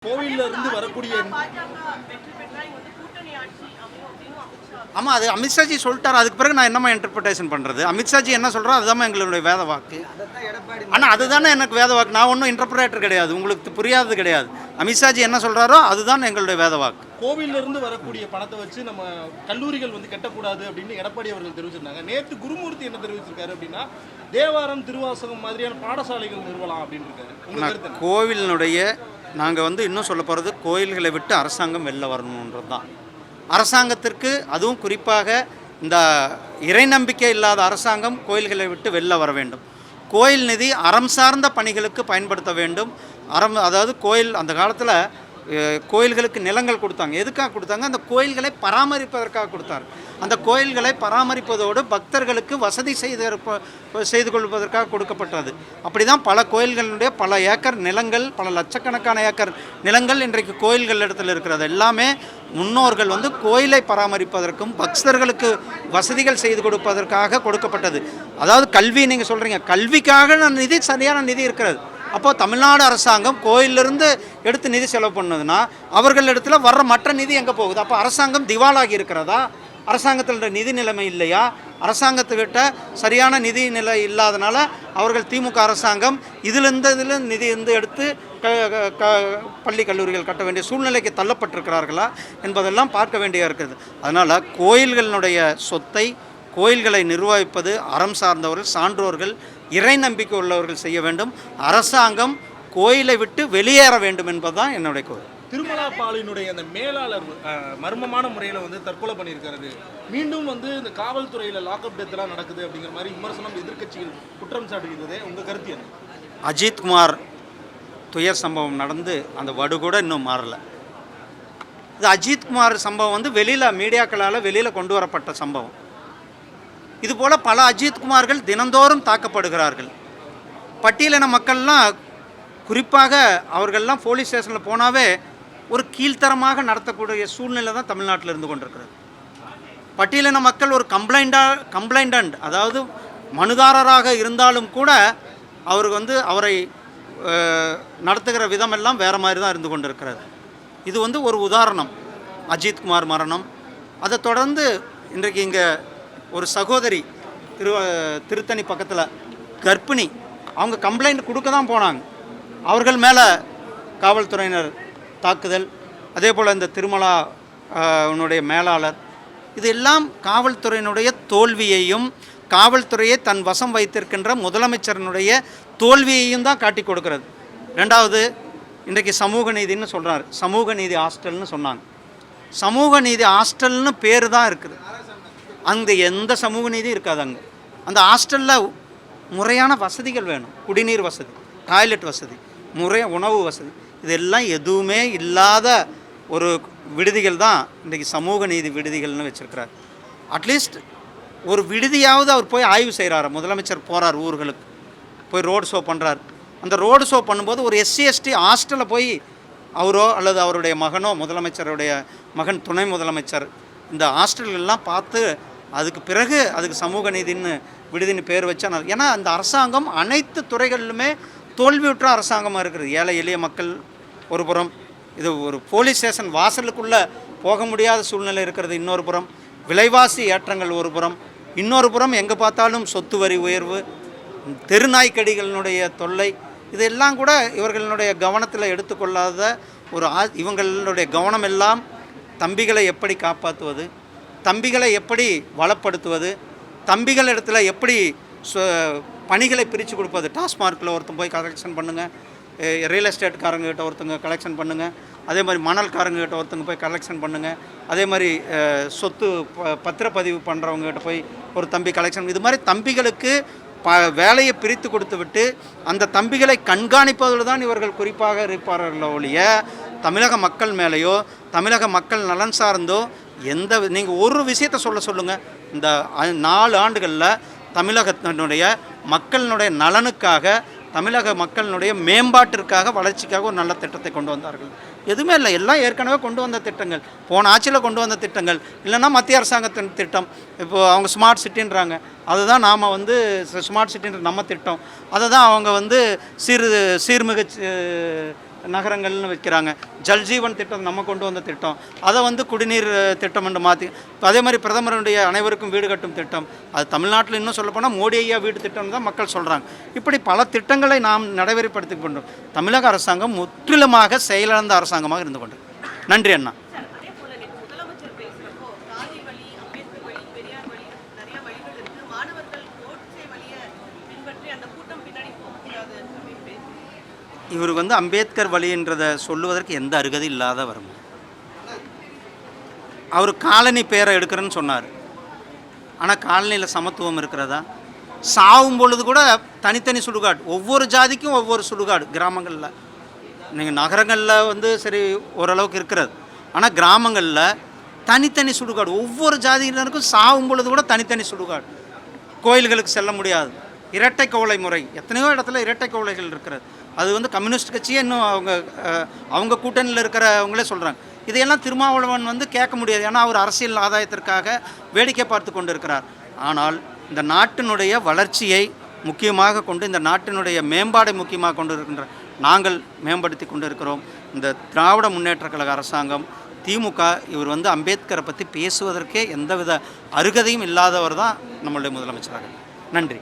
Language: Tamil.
கோவில்ல இருந்து வரக்கூடிய ஆமாம், அது அமித்ஷாஜி சொல்லிட்டார். அதுக்கு பிறகு நான் என்னமா இன்டர்பிரிட்டேஷன் பண்ணுறது? அமித்ஷாஜி என்ன சொல்கிறோம் அதுதான் எங்களுடைய வேத வாக்கு. ஆனால் அதுதானே எனக்கு வேத வாக்கு. நான் ஒன்றும் இன்டர்பிரேட்டர் கிடையாது, உங்களுக்கு புரியாதது கிடையாது. அமித்ஷாஜி என்ன சொல்கிறாரோ அதுதான் எங்களுடைய வேத வாக்கு. கோவில்ல இருந்து வரக்கூடிய பணத்தை வச்சு நம்ம கல்லூரிகள் கட்டக்கூடாது அப்படின்னு எடப்பாடி அவர்கள் தெரிவிச்சிருந்தாங்க. நேற்று குருமூர்த்தி என்ன தெரிவிச்சிருக்காரு அப்படின்னா, தேவாரம் திருவாசகம் மாதிரியான பாடசாலைகள் நிறுவலாம் அப்படின்னு இருக்காரு. கோவிலினுடைய நாங்கள் இன்னும் சொல்ல போகிறது, கோயில்களை விட்டு அரசாங்கம் வெளில வரணுன்றது தான். அரசாங்கத்திற்கு, அதுவும் குறிப்பாக இந்த இறை நம்பிக்கை இல்லாத அரசாங்கம் கோயில்களை விட்டு வெளில வர வேண்டும். கோயில் நிதி அறம் சார்ந்த பணிகளுக்கு பயன்படுத்த வேண்டும். அதாவது கோயில் அந்த காலத்தில் கோயில்களுக்கு நிலங்கள் கொடுத்தாங்க. எதுக்காக கொடுத்தாங்க? அந்த கோயில்களை பராமரிப்பதற்காக கொடுத்தார். அந்த கோயில்களை பராமரிப்பதோடு பக்தர்களுக்கு வசதி செய்து கொள்வதற்காக கொடுக்கப்பட்டது. அப்படி தான் பல கோயில்களுடைய பல ஏக்கர் நிலங்கள், பல லட்சக்கணக்கான ஏக்கர் நிலங்கள் இன்றைக்கு கோயில்கள் இடத்துல இருக்கிறது. எல்லாமே முன்னோர்கள் கோயிலை பராமரிப்பதற்கும் பக்தர்களுக்கு வசதிகள் செய்து கொடுப்பதற்காக கொடுக்கப்பட்டது. அதாவது கல்வி, நீங்கள் சொல்கிறீங்க கல்விக்காக நிதி, சரியான நிதி இருக்கிறது. அப்போது தமிழ்நாடு அரசாங்கம் கோயிலிருந்து எடுத்து நிதி செலவு பண்ணுதுன்னா அவர்களிடத்துல வர்ற மற்ற நிதி எங்கே போகுது? அப்போ அரசாங்கம் திவாலாகி இருக்கிறதா? அரசாங்கத்தில் நிதி நிலைமை இல்லையா? அரசாங்கத்துக்கிட்ட சரியான நிதி நிலை இல்லாதனால அவர்கள் திமுக அரசாங்கம் இதில் நிதி எடுத்து பள்ளி கல்லூரிகள் கட்ட வேண்டிய சூழ்நிலைக்கு தள்ளப்பட்டிருக்கிறார்களா என்பதெல்லாம் பார்க்க வேண்டிய இருக்கிறது. அதனால் கோயில்களினுடைய சொத்தை, கோயில்களை நிர்வகிப்பது அறம் சார்ந்தவர்கள், சான்றோர்கள், இறை நம்பிக்கை உள்ளவர்கள் செய்ய வேண்டும். அரசாங்கம் கோயிலை விட்டு வெளியேற வேண்டும் என்பதுதான் என்னுடைய கோரிக்கை. திருமலா பாலினுடைய அந்த மேலாளர் மர்மமான முறையில் தற்கொலை பண்ணியிருக்கிறது. மீண்டும் இந்த காவல்துறையில் லாக்அப் டெத்லாம் நடக்குது அப்படிங்கிற மாதிரி விமர்சனம் எதிர்க்கட்சிகள் குற்றம் சாட்டுகிறது. உங்கள் கருத்து என்ன? அஜித்குமார் துயர் சம்பவம் நடந்து அந்த வடு கூட இன்னும் மாறலை. இது அஜித்குமார் சம்பவம் வெளியில் மீடியாக்களால் வெளியில் கொண்டு வரப்பட்ட சம்பவம். இதுபோல் பல அஜித்குமார்கள் தினந்தோறும் தாக்கப்படுகிறார்கள். பட்டியலின மக்கள்லாம், குறிப்பாக அவர்கள்லாம் போலீஸ் ஸ்டேஷனில் போனாவே ஒரு கீழ்த்தரமாக நடத்தக்கூடிய சூழ்நிலை தான் தமிழ்நாட்டில் இருந்து கொண்டிருக்கிறது. பட்டியலின மக்கள் ஒரு கம்ப்ளைண்டன்ட், அதாவது மனுதாரராக இருந்தாலும் கூட அவருக்கு அவரை நடத்துகிற விதமெல்லாம் வேறு மாதிரி தான் இருந்து கொண்டிருக்கிறது. இது ஒரு உதாரணம், அஜித்குமார் மரணம். அதை தொடர்ந்து இன்றைக்கு இங்கே ஒரு சகோதரி திருத்தணி பக்கத்தில் கர்ப்பிணி, அவங்க கம்ப்ளைண்ட் கொடுக்க தான் போனாங்க. அவர்கள் மேலே காவல்துறையினர் தாக்குதல். அதே போல் இந்த திருமலா உன்னுடைய மேலாளர், இதெல்லாம் காவல்துறையினுடைய தோல்வியையும் காவல்துறையை தன் வசம் வைத்திருக்கின்ற முதலமைச்சரினுடைய தோல்வியையும் தான் காட்டி கொடுக்கிறது. ரெண்டாவது, இன்றைக்கு சமூக நீதினு சொல்கிறார், சமூக நீதி ஹாஸ்டல்னு சொன்னாங்க. சமூக நீதி ஹாஸ்டல்னு பேர் தான் இருக்குது, அங்கே எந்த சமூக நீதியும் இருக்காது. அங்கே அந்த ஹாஸ்டலில் முறையான வசதிகள் வேணும். குடிநீர் வசதி, டாய்லெட் வசதி, உணவு வசதி, இதெல்லாம் எதுவுமே இல்லாத ஒரு விடுதிகள் தான் இன்றைக்கி சமூக நீதி விடுதிகள்னு வச்சுருக்கிறார். அட்லீஸ்ட் ஒரு விடுதியாவது அவர் போய் ஆய்வு செய்கிறார். முதலமைச்சர் போகிறார், ஊர்களுக்கு போய் ரோடு ஷோ பண்ணுறார். அந்த ரோடு ஷோ பண்ணும்போது ஒரு SC ST ஹாஸ்டலில் போய் அவரோ அல்லது அவருடைய மகனோ, முதலமைச்சருடைய மகன், துணை முதலமைச்சர், இந்த ஹாஸ்டல்கள்லாம் பார்த்து அதுக்கு பிறகு அதுக்கு சமூக நீதின்னு விடுதின்னு பேர் வச்சா. ஏன்னா அந்த அரசாங்கம் அனைத்து துறைகளிலுமே தோல்வியுற்ற அரசாங்கமாக இருக்குது. ஏழை எளிய மக்கள் ஒரு புறம், இது ஒரு போலீஸ் ஸ்டேஷன் வாசலுக்குள்ளே போக முடியாத சூழ்நிலை இருக்கிறது இன்னொரு புறம், விலைவாசி ஏற்றங்கள் ஒரு புறம், இன்னொரு புறம் எங்கே பார்த்தாலும் சொத்து வரி உயர்வு, தெருநாய்க்கடிகளினுடைய தொல்லை, இதெல்லாம் கூட இவர்களுடைய கவனத்தில் எடுத்துக்கொள்ளாத இவங்களுடைய கவனம் எல்லாம் தம்பிகளை எப்படி காப்பாற்றுவது, தம்பிகளை எப்படி வளப்படுத்துவது, தம்பிகள் இடத்துல எப்படி பணிகளை பிரித்து கொடுப்பது. டாஸ்மார்க்கில் ஒருத்தன் போய் கலெக்ஷன் பண்ணுங்கள், ரியல் எஸ்டேட்காரங்கிட்ட ஒருத்தங்க கலெக்ஷன் பண்ணுங்கள், அதே மாதிரி மணல்காரங்கிட்ட ஒருத்தங்க போய் கலெக்ஷன் பண்ணுங்கள், அதே மாதிரி சொத்து பத்திரப்பதிவு பண்ணுறவங்ககிட்ட போய் ஒரு தம்பி கலெக்ஷன். இது மாதிரி தம்பிகளுக்கு வேலையை பிரித்து கொடுத்து விட்டு அந்த தம்பிகளை கண்காணிப்பதில் தான் இவர்கள் குறிப்பாக இருப்பார்கள் ஒழிய தமிழக மக்கள் மேலேயோ தமிழக மக்கள் நலன் சார்ந்தோ நீங்கள் ஒரு விஷயத்தை சொல்லுங்கள். இந்த 4 ஆண்டுகளில் தமிழகத்தினுடைய மக்களினுடைய நலனுக்காக, தமிழக மக்களினுடைய மேம்பாட்டிற்காக, வளர்ச்சிக்காக ஒரு நல்ல திட்டத்தை கொண்டு வந்தார்கள். எதுவுமே இல்லை, எல்லாம் ஏற்கனவே கொண்டு வந்த திட்டங்கள், போன ஆட்சியில் கொண்டு வந்த திட்டங்கள், இல்லைன்னா மத்திய அரசாங்கத்தின் திட்டம். இப்போது அவங்க ஸ்மார்ட் சிட்டின்றாங்க, அதுதான் நாம் ஸ்மார்ட் சிட்டின்ற நம்ம திட்டம், அதை தான் அவங்க சீர்மிகு நகரங்கள்னு வைக்கிறாங்க. ஜல்ஜீவன் திட்டம் நம்ம கொண்டு வந்த திட்டம், அதை வந்து குடிநீர் திட்டம் என்று மாற்றி, அதே மாதிரி பிரதமருடைய அனைவருக்கும் வீடு கட்டும் திட்டம், அது தமிழ்நாட்டில் இன்னும் சொல்லப்போனால் மோடி ஐயா வீடு திட்டம் தான் மக்கள் சொல்கிறாங்க. இப்படி பல திட்டங்களை நாம் நடைமுறைப்படுத்தி கொண்டோம். தமிழக அரசாங்கம் முற்றிலுமாக செயலிழந்த அரசாங்கமாக இருந்து கொண்டு. நன்றி அண்ணா. இவர் வந்து அம்பேத்கர் வழின்றதை சொல்லுவதற்கு எந்த அருகதை இல்லாத வரும். அவர் காலனி பேரை எடுக்கிறேன்னு சொன்னார். ஆனால் காலனியில் சமத்துவம் இருக்கிறதா? சாவும் பொழுது கூட தனித்தனி சுடுகாடு, ஒவ்வொரு ஜாதிக்கும் ஒவ்வொரு சுடுகாடு கிராமங்களில். நீங்கள் நகரங்களில் வந்து சரி ஓரளவுக்கு இருக்கிறது, ஆனால் கிராமங்களில் தனித்தனி சுடுகாடு, ஒவ்வொரு ஜாதியினருக்கும் சாவும் பொழுது கூட தனித்தனி சுடுகாடு. கோயில்களுக்கு செல்ல முடியாது. இரட்டை கோலை முறை, எத்தனையோ இடத்துல இரட்டை கோலைகள் இருக்கிறது. அது வந்து கம்யூனிஸ்ட் கட்சியே இன்னும் அவங்க கூட்டணியில் இருக்கிறவங்களே சொல்கிறாங்க. இதையெல்லாம் திருமாவளவன் வந்து கேட்க முடியாது, ஏன்னா அவர் அரசியல் ஆதாயத்திற்காக வேடிக்கை பார்த்து கொண்டு இருக்கிறார். ஆனால் இந்த நாட்டினுடைய வளர்ச்சியை முக்கியமாக கொண்டு, இந்த நாட்டினுடைய மேம்பாடை முக்கியமாக கொண்டு இருக்கின்ற நாங்கள் மேம்படுத்தி கொண்டு இருக்கிறோம். இந்த திராவிட முன்னேற்றக் கழக அரசாங்கம், திமுக, இவர் வந்து அம்பேத்கரை பற்றி பேசுவதற்கே எந்தவித அருகதையும் இல்லாதவர் தான் நம்மளுடைய முதலமைச்சராக. நன்றி.